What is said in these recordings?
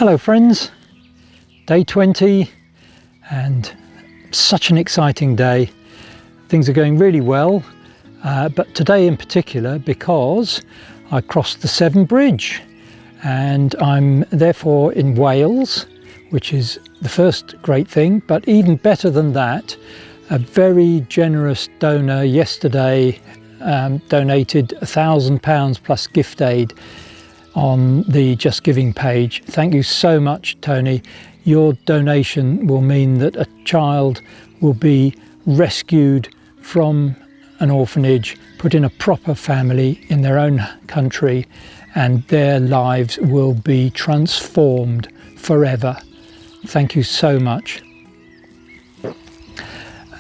Hello friends, day 20 and such an exciting day. Things are going really well, but today in particular because I crossed the Severn Bridge and I'm therefore in Wales, which is the first great thing, but even better than that, a very generous donor yesterday donated £1,000 plus gift aid on the Just Giving page. Thank you so much, Tony. Your donation will mean that a child will be rescued from an orphanage, put in a proper family in their own country, and their lives will be transformed forever. Thank you so much.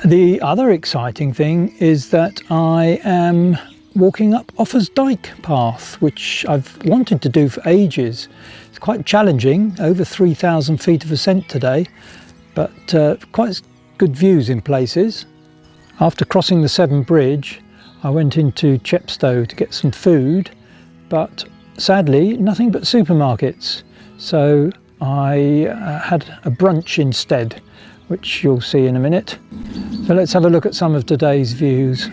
The other exciting thing is that I am walking up Offa's Dyke path, which I've wanted to do for ages. It's quite challenging, over 3,000 feet of ascent today, but quite good views in places. After crossing the Severn Bridge, I went into Chepstow to get some food, but sadly nothing but supermarkets. So I had a brunch instead, which you'll see in a minute. So let's have a look at some of today's views.